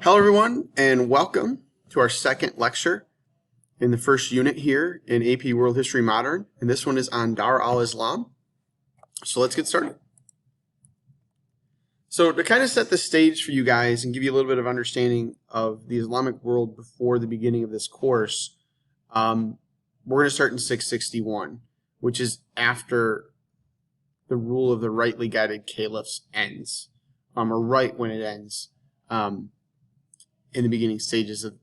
Hello everyone and welcome to our second lecture in the first unit here in AP World History Modern, and this one is on Dar al-Islam. So let's get started. So to kind of set the stage for you guys and give you a little bit of understanding of the Islamic world before the beginning of this course, we're going to start in 661, which is after the rule of the rightly guided caliphs ends, or right when it ends. In the beginning stages of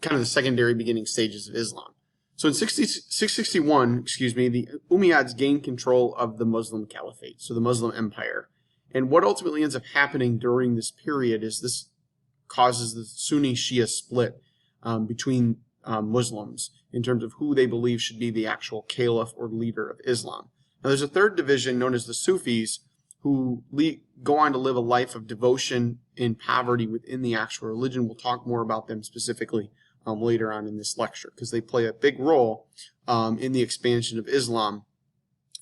kind of the secondary beginning stages of Islam. So in 661, the Umayyads gained control of the Muslim Caliphate, so the Muslim Empire. And what ultimately ends up happening during this period is this causes the Sunni-Shia split between Muslims in terms of who they believe should be the actual caliph or leader of Islam. Now there's a third division known as the Sufis, who go on to live a life of devotion and poverty within the actual religion. We'll talk more about them specifically later on in this lecture, because they play a big role in the expansion of Islam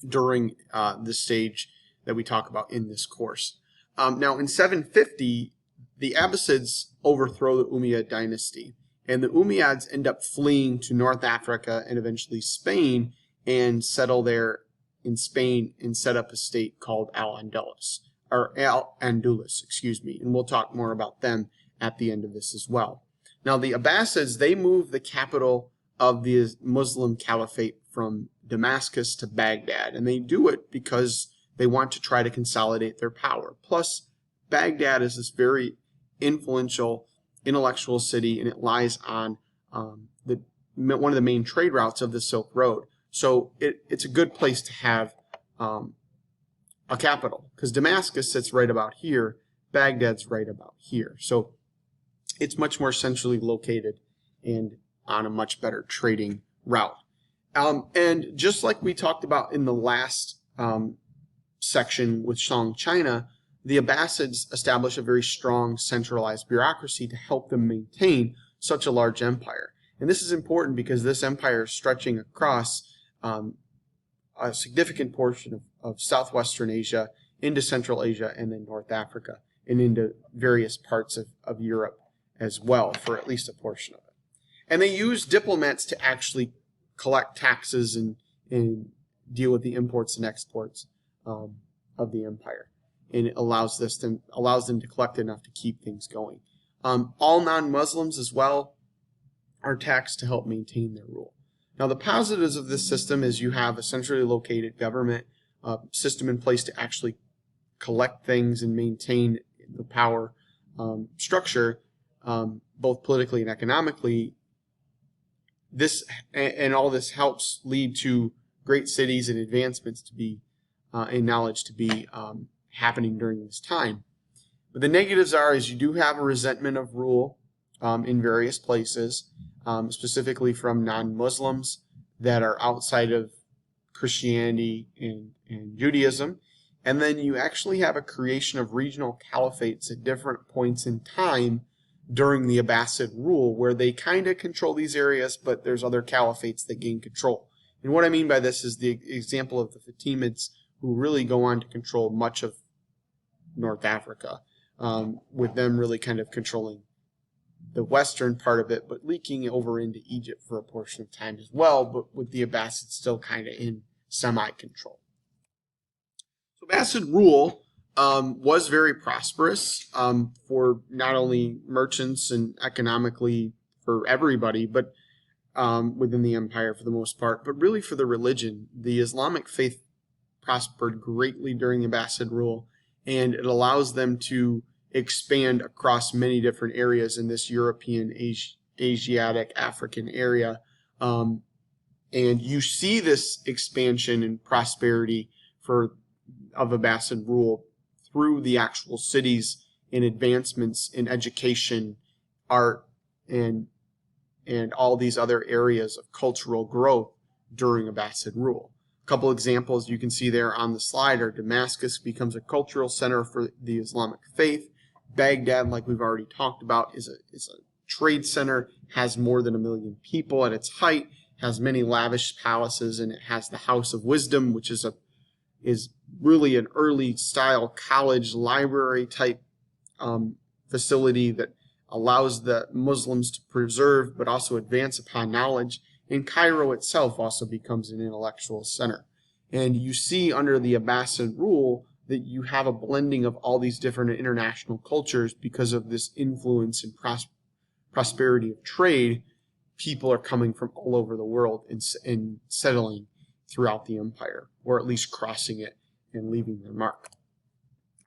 during this stage that we talk about in this course. Now in 750, the Abbasids overthrow the Umayyad dynasty, and the Umayyads end up fleeing to North Africa and eventually Spain and settle there in Spain and set up a state called Al-Andalus, and we'll talk more about them at the end of this as well. Now the Abbasids, they moved the capital of the Muslim Caliphate from Damascus to Baghdad, and they do it because they want to try to consolidate their power. Plus, Baghdad is this very influential intellectual city, and it lies on one of the main trade routes of the Silk Road. So it's a good place to have a capital, because Damascus sits right about here, Baghdad's right about here. So it's much more centrally located and on a much better trading route. And just like we talked about in the last section with Song China, the Abbasids establish a very strong centralized bureaucracy to help them maintain such a large empire. And this is important because this empire is stretching across a significant portion of southwestern Asia into Central Asia and then North Africa and into various parts of Europe as well, for at least a portion of it. And they use diplomats to actually collect taxes and deal with the imports and exports of the empire. And it allows them to collect enough to keep things going. All non-Muslims as well are taxed to help maintain their rule. Now, the positives of this system is you have a centrally located government system in place to actually collect things and maintain the power structure, both politically and economically. All this helps lead to great cities and advancements to be and knowledge to be happening during this time. But the negatives is you do have a resentment of rule in various places. Specifically from non-Muslims that are outside of Christianity and Judaism. And then you actually have a creation of regional caliphates at different points in time during the Abbasid rule, where they kind of control these areas, but there's other caliphates that gain control. And what I mean by this is the example of the Fatimids, who really go on to control much of North Africa, with them really kind of controlling the western part of it, but leaking over into Egypt for a portion of time as well, but with the Abbasids still kind of in semi-control. So Abbasid rule was very prosperous for not only merchants and economically for everybody, but within the empire for the most part, but really for the religion. The Islamic faith prospered greatly during the Abbasid rule, and it allows them to expand across many different areas in this European, Asiatic, African area. And you see this expansion and prosperity of Abbasid rule through the actual cities and advancements in education, art, and all these other areas of cultural growth during Abbasid rule. A couple examples you can see there on the slide are Damascus becomes a cultural center for the Islamic faith. Baghdad, like we've already talked about, is a trade center, has more than 1 million people at its height, has many lavish palaces, and it has the House of Wisdom, which is really an early style college library type facility that allows the Muslims to preserve but also advance upon knowledge, and Cairo itself also becomes an intellectual center. And you see under the Abbasid rule that you have a blending of all these different international cultures because of this influence and prosperity of trade. People are coming from all over the world and settling throughout the empire, or at least crossing it and leaving their mark.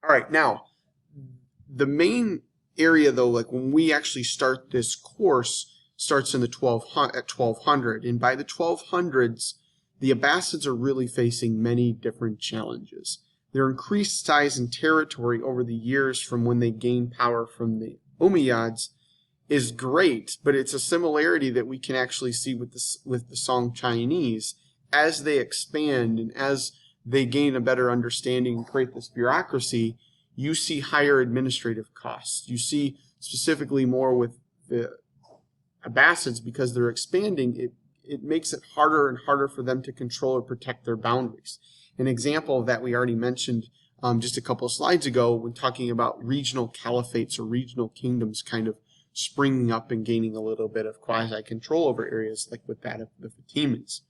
All right, now, the main area, though, like when we actually start this course, starts in the 1200, and by the 1200s, the Abbasids are really facing many different challenges. Their increased size and territory over the years from when they gained power from the Umayyads is great, but it's a similarity that we can actually see with the Song Chinese. As they expand and as they gain a better understanding and create this bureaucracy, you see higher administrative costs. You see specifically more with the Abbasids, because they're expanding, it makes it harder and harder for them to control or protect their boundaries. An example of that we already mentioned just a couple of slides ago when talking about regional caliphates or regional kingdoms kind of springing up and gaining a little bit of quasi-control over areas like with that of the Fatimids.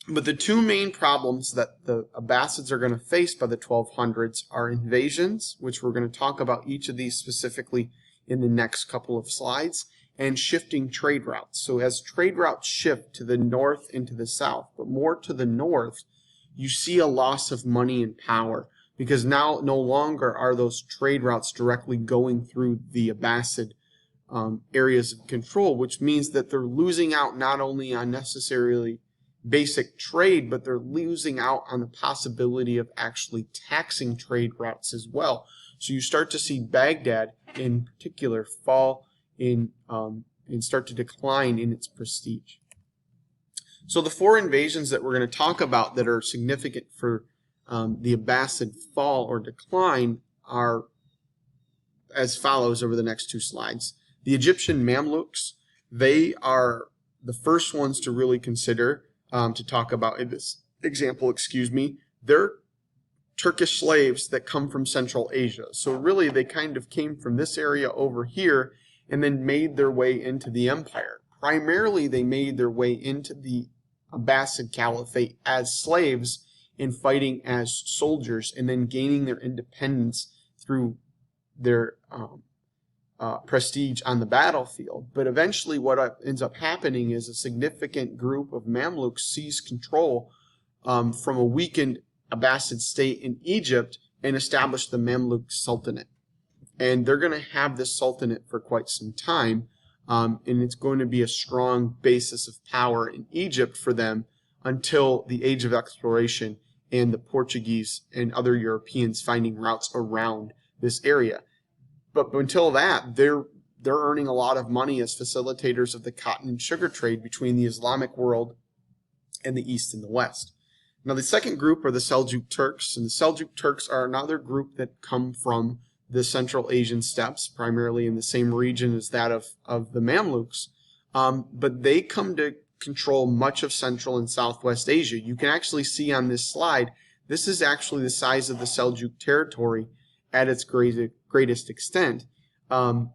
But the two main problems that the Abbasids are going to face by the 1200s are invasions, which we're going to talk about each of these specifically in the next couple of slides, and shifting trade routes. So as trade routes shift to the north and to the south, but more to the north, you see a loss of money and power, because now no longer are those trade routes directly going through the Abbasid areas of control, which means that they're losing out not only on necessarily basic trade, but they're losing out on the possibility of actually taxing trade routes as well. So you start to see Baghdad in particular fall in and start to decline in its prestige. So the four invasions that we're going to talk about that are significant for the Abbasid fall or decline are as follows over the next two slides. The Egyptian Mamluks, they are the first ones to really consider to talk about in this example, they're Turkish slaves that come from Central Asia. So really they kind of came from this area over here and then made their way into the empire. Primarily they made their way into the Abbasid Caliphate as slaves and fighting as soldiers, and then gaining their independence through their prestige on the battlefield. But eventually what ends up happening is a significant group of Mamluks seize control from a weakened Abbasid state in Egypt and establish the Mamluk Sultanate. And they're going to have this sultanate for quite some time, and it's going to be a strong basis of power in Egypt for them until the Age of Exploration and the Portuguese and other Europeans finding routes around this area. But until that, they're earning a lot of money as facilitators of the cotton and sugar trade between the Islamic world and the East and the West. Now, the second group are the Seljuk Turks, and the Seljuk Turks are another group that come from the Central Asian steppes, primarily in the same region as that of the Mamluks, but they come to control much of Central and Southwest Asia. You can actually see on this slide, this is actually the size of the Seljuk territory at its greatest extent. I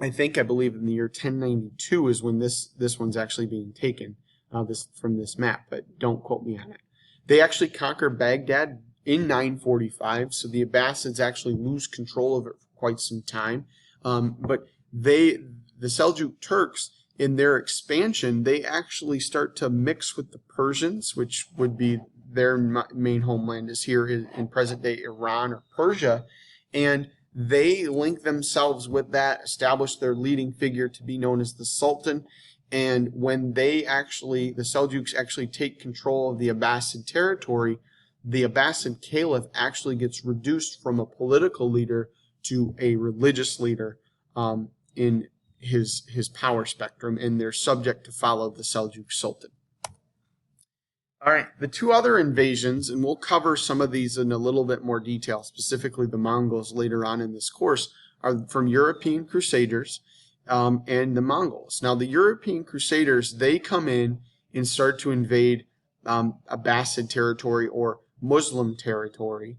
believe in the year 1092 is when this one's actually being taken from this map, but don't quote me on it. They actually conquer Baghdad in 945, so the Abbasids actually lose control of it for quite some time. But the Seljuk Turks, in their expansion, they actually start to mix with the Persians, which would be their main homeland is here in present-day Iran or Persia, and they link themselves with that, establish their leading figure to be known as the Sultan. And when the Seljuks actually take control of the Abbasid territory, the Abbasid Caliph actually gets reduced from a political leader to a religious leader in his power spectrum, and they're subject to follow the Seljuk Sultan. All right, the two other invasions, and we'll cover some of these in a little bit more detail, specifically the Mongols later on in this course, are from European Crusaders and the Mongols. Now, the European Crusaders, they come in and start to invade Abbasid territory or Muslim territory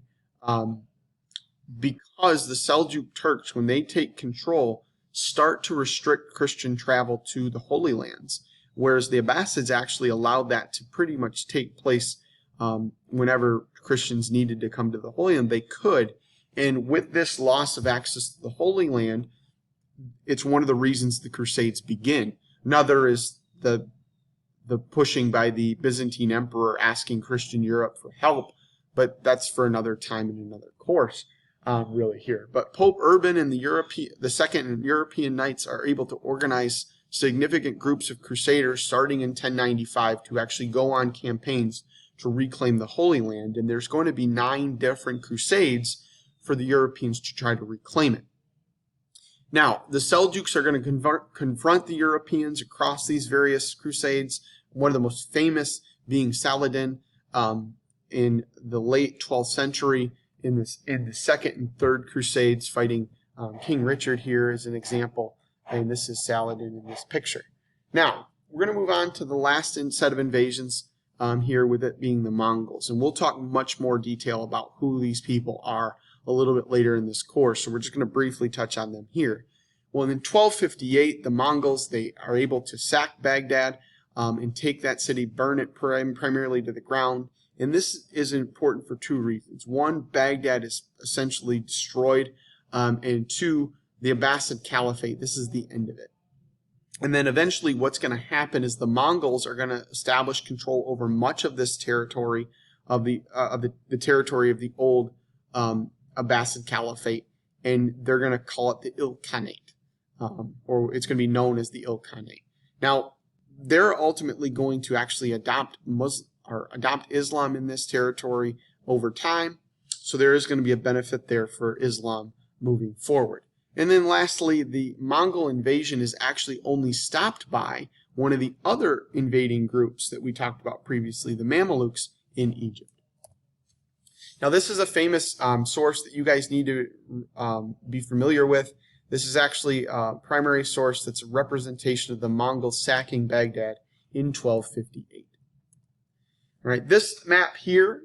because the Seljuk Turks, when they take control, start to restrict Christian travel to the Holy Lands, whereas the Abbasids actually allowed that to pretty much take place whenever Christians needed to come to the Holy Land, they could. And with this loss of access to the Holy Land, it's one of the reasons the Crusades begin. Another is the pushing by the Byzantine Emperor asking Christian Europe for help, but that's for another time and another course, really here. But Pope Urban and the Second European Knights are able to organize significant groups of crusaders starting in 1095 to actually go on campaigns to reclaim the Holy Land, and there's going to be 9 different crusades for the Europeans to try to reclaim it. Now, the Seljuks are going to confront the Europeans across these various crusades, one of the most famous being Saladin in the late 12th century in the Second and Third Crusades, fighting King Richard here as an example, and this is Saladin in this picture. Now, we're going to move on to the last set of invasions here, with it being the Mongols, and we'll talk much more detail about who these people are a little bit later in this course, so we're just going to briefly touch on them here. Well, in 1258, the Mongols, they are able to sack Baghdad and take that city, burn it primarily to the ground, and this is important for 2 reasons. One, Baghdad is essentially destroyed, and 2, the Abbasid Caliphate, this is the end of it. And then eventually what's going to happen is the Mongols are going to establish control over much of this territory of the territory of the old Abbasid Caliphate, and they're going to call it the Ilkhanate, or it's going to be known as the Ilkhanate. Now, they're ultimately going to actually adopt Islam in this territory over time, so there is going to be a benefit there for Islam moving forward. And then lastly, the Mongol invasion is actually only stopped by one of the other invading groups that we talked about previously, the Mamelukes in Egypt. Now, this is a famous source that you guys need to be familiar with. This is actually a primary source that's a representation of the Mongols sacking Baghdad in 1258. All right, this map here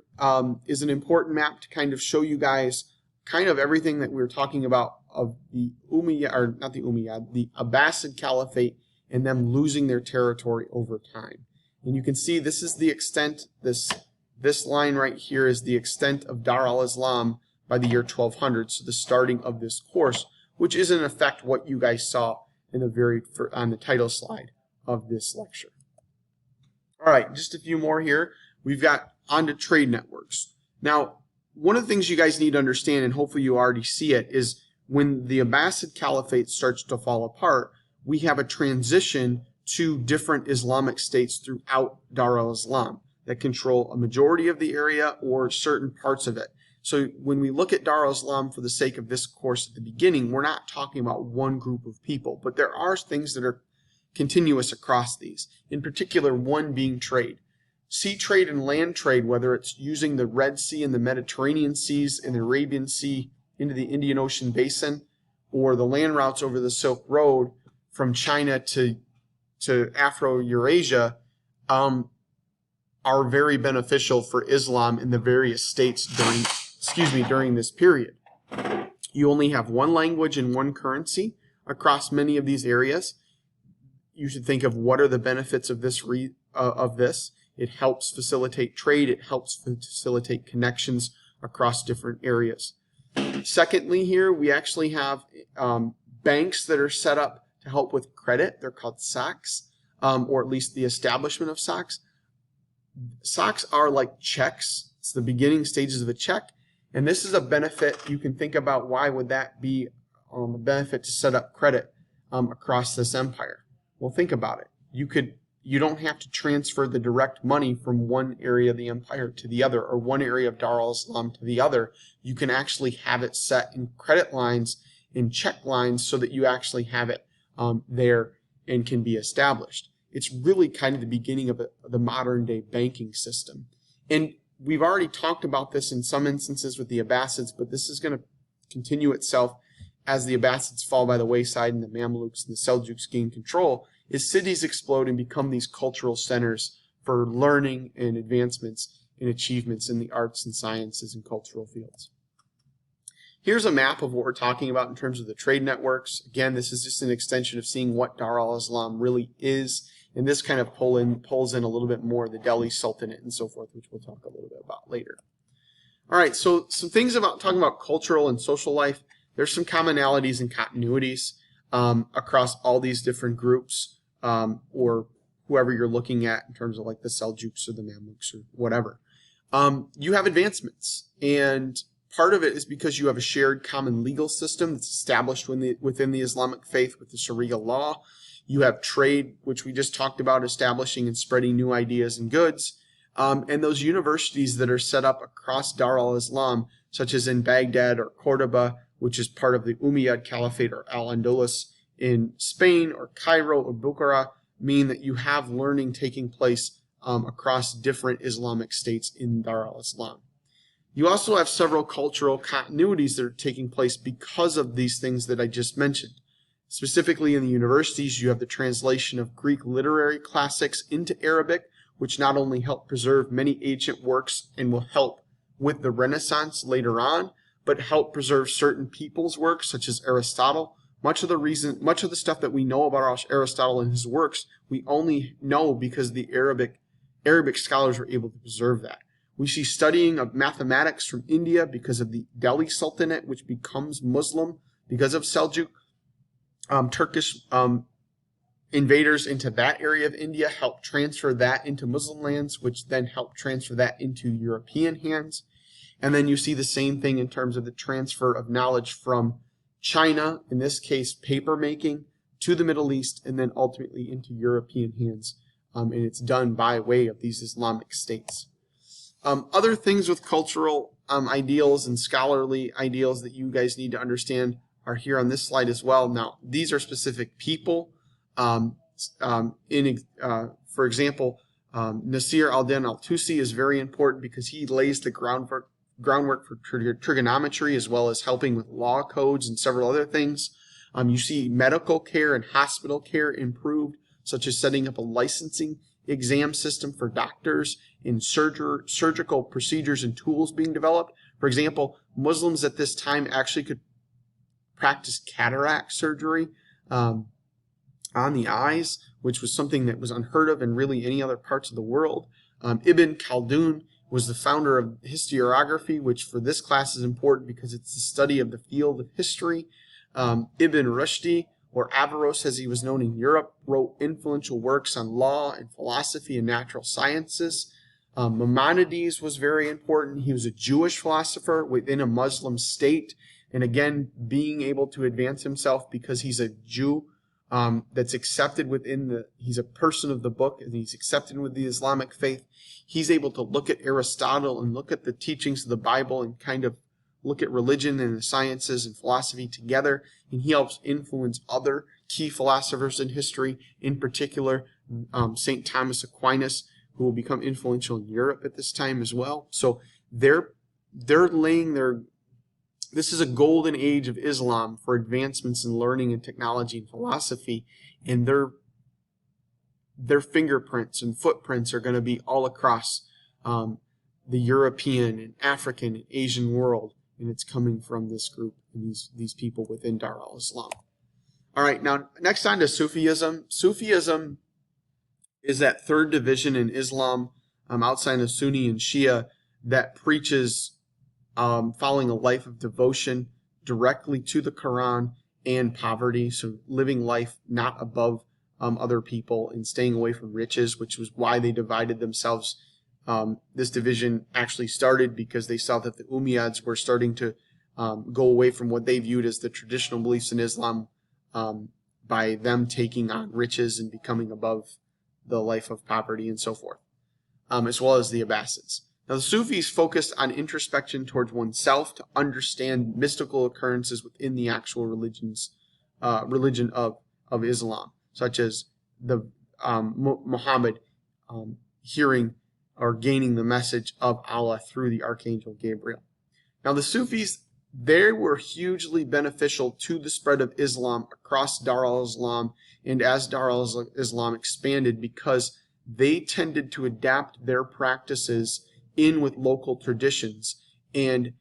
is an important map to kind of show you guys kind of everything that we were talking about of the the Abbasid Caliphate and them losing their territory over time. And you can see this is the extent, this line right here is the extent of Dar al-Islam by the year 1200, so the starting of this course, which is in effect what you guys saw in on the title slide of this lecture. All right, just a few more here. We've got onto trade networks. Now, one of the things you guys need to understand, and hopefully you already see it, is when the Abbasid Caliphate starts to fall apart, we have a transition to different Islamic states throughout Dar al-Islam that control a majority of the area or certain parts of it. So when we look at Dar al-Islam for the sake of this course at the beginning, we're not talking about one group of people, but there are things that are continuous across these. In particular, one being trade. Sea trade and land trade, whether it's using the Red Sea and the Mediterranean Seas and the Arabian Sea into the Indian Ocean basin, or the land routes over the Silk Road from China to Afro-Eurasia, are very beneficial for Islam in the various states during this period. You only have one language and one currency across many of these areas. You should think of what are the benefits of this. It helps facilitate trade. It helps facilitate connections across different areas. Secondly, here we actually have banks that are set up to help with credit. They're called SACs, or at least the establishment of SACs. SACs are like checks. It's the beginning stages of a check, and this is a benefit. You can think about why would that be a benefit to set up credit across this empire. Well, think about it. You don't have to transfer the direct money from one area of the empire to the other, or one area of Dar al-Islam to the other. You can actually have it set in credit lines, in check lines, so that you actually have it there and can be established. It's really kind of the beginning of the modern day banking system. And we've already talked about this in some instances with the Abbasids, but this is going to continue itself as the Abbasids fall by the wayside and the Mamluks and the Seljuks gain control, is cities explode and become these cultural centers for learning and advancements and achievements in the arts and sciences and cultural fields. Here's a map of what we're talking about in terms of the trade networks. Again, this is just an extension of seeing what Dar al-Islam really is. And this kind of pulls in a little bit more the Delhi Sultanate and so forth, which we'll talk a little bit about later. All right, so some things about talking about cultural and social life. There's some commonalities and continuities across all these different groups or whoever you're looking at in terms of like the Seljuks or the Mamluks or whatever. You have advancements, and part of it is because you have a shared common legal system that's established within the Islamic faith with the Sharia law. You have trade, which we just talked about, establishing and spreading new ideas and goods. And those universities that are set up across Dar al-Islam, such as in Baghdad or Cordoba, which is part of the Umayyad Caliphate or Al-Andalus in Spain, or Cairo or Bukhara, mean that you have learning taking place across different Islamic states in Dar al-Islam. You also have several cultural continuities that are taking place because of these things that I just mentioned. Specifically in the universities, you have the translation of Greek literary classics into Arabic, which not only help preserve many ancient works and will help with the Renaissance later on, but help preserve certain people's works, such as Aristotle. Much of the stuff that we know about Aristotle and his works, we only know because the Arabic scholars were able to preserve that. We see studying of mathematics from India because of the Delhi Sultanate, which becomes Muslim because of Seljuk. Turkish invaders into that area of India helped transfer that into Muslim lands, which then helped transfer that into European hands. And then you see the same thing in terms of the transfer of knowledge from China, in this case paper making, to the Middle East, and then ultimately into European hands. And it's done by way of these Islamic states. Other things with cultural ideals and scholarly ideals that you guys need to understand are here on this slide as well. Now, these are specific people. For example, Nasir al-Din al-Tusi is very important because he lays the groundwork for trigonometry, as well as helping with law codes and several other things. You see medical care and hospital care improved, such as setting up a licensing exam system for doctors and surgical procedures and tools being developed. For example, Muslims at this time actually could practice cataract surgery on the eyes, which was something that was unheard of in really any other parts of the world. Ibn Khaldun was the founder of historiography, which for this class is important because it's the study of the field of history. Ibn Rushdi, or Averroes as he was known in Europe, wrote influential works on law and philosophy and natural sciences. Maimonides was very important. He was a Jewish philosopher within a Muslim state, and again, being able to advance himself because he's a Jew that's accepted he's a person of the book, and he's accepted with the Islamic faith. He's able to look at Aristotle and look at the teachings of the Bible and kind of look at religion and the sciences and philosophy together, and he helps influence other key philosophers in history, in particular St. Thomas Aquinas, who will become influential in Europe at this time as well. So they're laying this is a golden age of Islam for advancements in learning and technology and philosophy, and their fingerprints and footprints are going to be all across the European and African and Asian world, and it's coming from this group and these people within Dar al-Islam. All right, now next on to Sufism. Sufism is that third division in Islam outside of Sunni and Shia that preaches following a life of devotion directly to the Quran and poverty, so living life not above other people and staying away from riches, which was why they divided themselves. This division actually started because they saw that the Umayyads were starting to go away from what they viewed as the traditional beliefs in Islam by them taking on riches and becoming above the life of poverty and so forth, as well as the Abbasids. Now, the Sufis focused on introspection towards oneself to understand mystical occurrences within the actual religion of Islam, such as the Muhammad hearing or gaining the message of Allah through the Archangel Gabriel. Now, the Sufis, they were hugely beneficial to the spread of Islam across Dar al-Islam and as Dar al-Islam expanded, because they tended to adapt their practices in with local traditions, and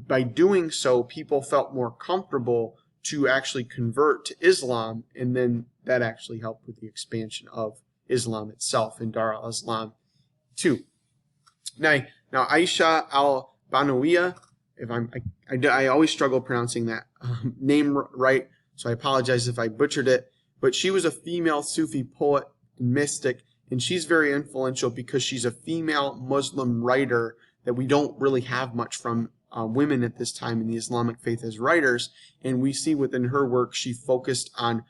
by doing so, people felt more comfortable to actually convert to Islam, and then that actually helped with the expansion of Islam itself in Dar al-Islam too. Now Aisha al-Banawiya, I always struggle pronouncing that name right, so I apologize if I butchered it, but she was a female Sufi poet and mystic, and she's very influential because she's a female Muslim writer that we don't really have much from women at this time in the Islamic faith as writers, and we see within her work she focused on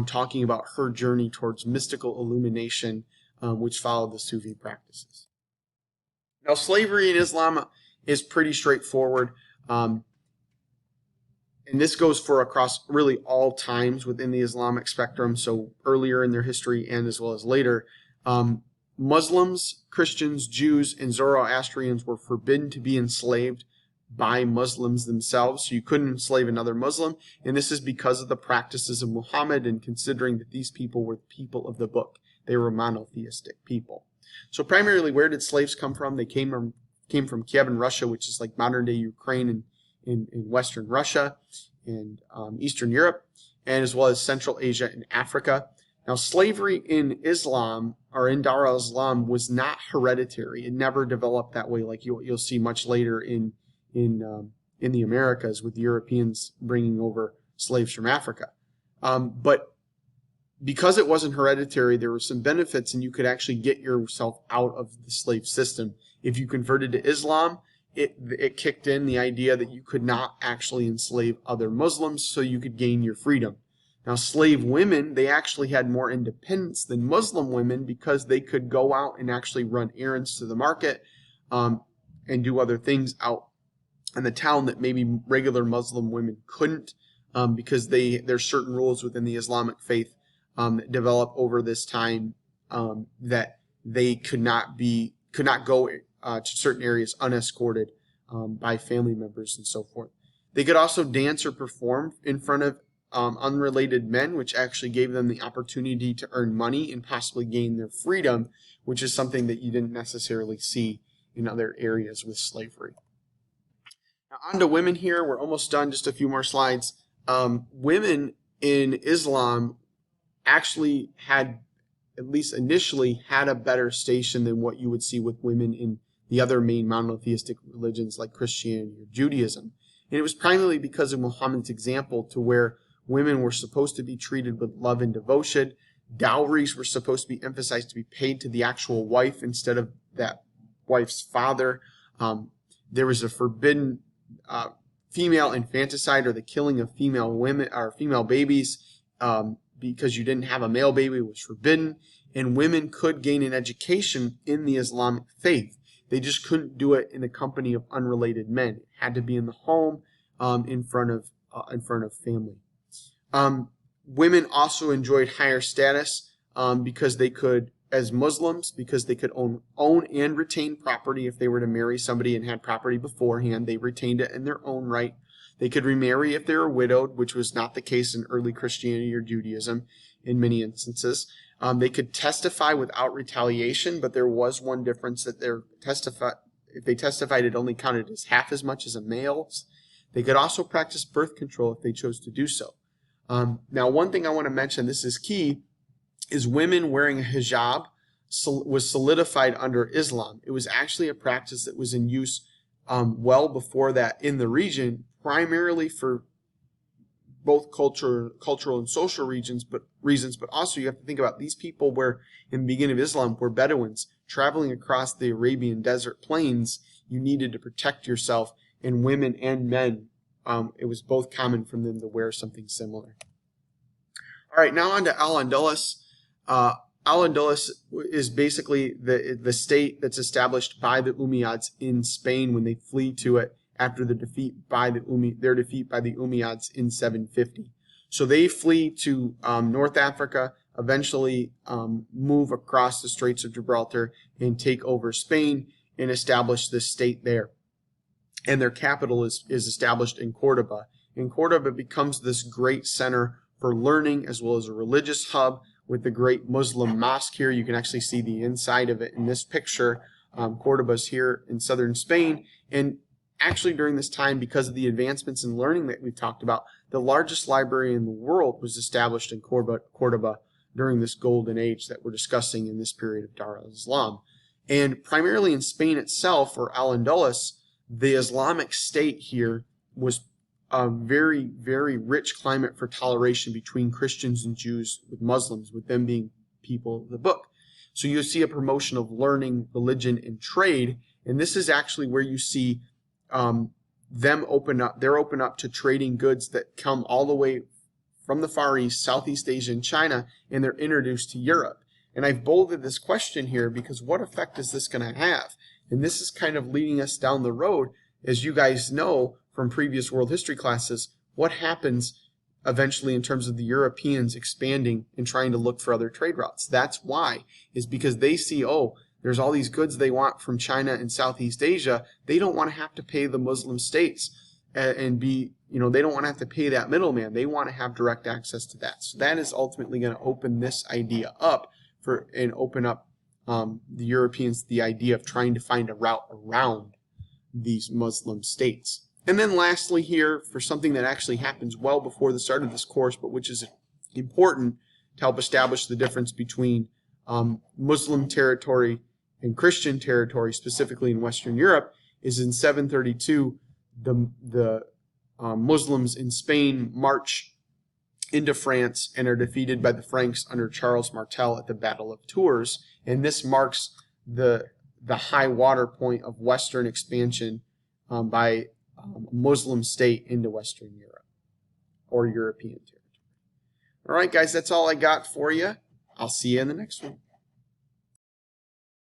talking about her journey towards mystical illumination, which followed the Sufi practices. Now, slavery in Islam is pretty straightforward, and this goes for across really all times within the Islamic spectrum, so earlier in their history and as well as later. Muslims, Christians, Jews, and Zoroastrians were forbidden to be enslaved by Muslims themselves, so you couldn't enslave another Muslim, and this is because of the practices of Muhammad, and considering that these people were the people of the book. They were monotheistic people. So primarily, where did slaves come from? They came from Kievan, Russia, which is like modern-day Ukraine and in Western Russia and Eastern Europe, and as well as Central Asia and Africa. Now, slavery in Islam, or in Dar al-Islam, was not hereditary. It never developed that way, like you'll see much later in the Americas with Europeans bringing over slaves from Africa. But because it wasn't hereditary, there were some benefits, and you could actually get yourself out of the slave system. If you converted to Islam, it kicked in the idea that you could not actually enslave other Muslims, so you could gain your freedom. Now, slave women, they actually had more independence than Muslim women because they could go out and actually run errands to the market and do other things out in the town that maybe regular Muslim women couldn't, because there's certain rules within the Islamic faith that develop over this time that they could not go to certain areas unescorted by family members and so forth. They could also dance or perform in front of unrelated men, which actually gave them the opportunity to earn money and possibly gain their freedom, which is something that you didn't necessarily see in other areas with slavery. Now, on to women here. We're almost done, just a few more slides. Women in Islam actually had, at least initially, had a better station than what you would see with women in the other main monotheistic religions like Christianity or Judaism. And it was primarily because of Muhammad's example, to where women were supposed to be treated with love and devotion. Dowries were supposed to be emphasized to be paid to the actual wife instead of that wife's father. There was a forbidden female infanticide, or the killing of female women or female babies, because you didn't have a male baby was forbidden. And women could gain an education in the Islamic faith. They just couldn't do it in the company of unrelated men. It had to be in the home, in front of family. Women also enjoyed higher status because they could, as Muslims, because they could own and retain property. If they were to marry somebody and had property beforehand, they retained it in their own right. They could remarry if they were widowed, which was not the case in early Christianity or Judaism in many instances. They could testify without retaliation, but there was one difference, that if they testified, it only counted as half as much as a male's. They could also practice birth control if they chose to do so. Now, one thing I want to mention, this is key, is women wearing a hijab was solidified under Islam. It was actually a practice that was in use well before that in the region, primarily for both cultural and social reasons, but also you have to think about these people were, in the beginning of Islam, were Bedouins traveling across the Arabian desert plains. You needed to protect yourself, and women and men, it was both common for them to wear something similar. All right, now on to Al-Andalus. Al-Andalus is basically the state that's established by the Umayyads in Spain when they flee to it after their defeat by the Umayyads in 750. So they flee to North Africa, eventually move across the Straits of Gibraltar and take over Spain and establish this state there. And their capital is established in Cordoba. And Cordoba becomes this great center for learning as well as a religious hub with the great Muslim mosque here. You can actually see the inside of it in this picture. Cordoba's here in southern Spain. And actually during this time, because of the advancements in learning that we've talked about, the largest library in the world was established in Cordoba during this golden age that we're discussing in this period of Dar al-Islam. And primarily in Spain itself, or Al-Andalus, the Islamic state here was a very, very rich climate for toleration between Christians and Jews with Muslims, with them being people of the book. So you see a promotion of learning, religion, and trade, and this is actually where you see them open up. They're open up to trading goods that come all the way from the Far East, Southeast Asia, and China, and they're introduced to Europe. And I've bolded this question here because what effect is this going to have? And this is kind of leading us down the road, as you guys know from previous world history classes, what happens eventually in terms of the Europeans expanding and trying to look for other trade routes. That's why, is because they see, oh, there's all these goods they want from China and Southeast Asia. They don't want to have to pay the Muslim states and be, they don't want to have to pay that middleman. They want to have direct access to that. So that is ultimately going to open this idea up and open up the Europeans the idea of trying to find a route around these Muslim states. And then lastly here, for something that actually happens well before the start of this course, but which is important to help establish the difference between Muslim territory and Christian territory, specifically in Western Europe, is in 732, the Muslims in Spain march into France and are defeated by the Franks under Charles Martel at the Battle of Tours, and this marks the high water point of Western expansion by a Muslim state into Western Europe, or European territory. All right, guys, that's all I got for you. I'll see you in the next one.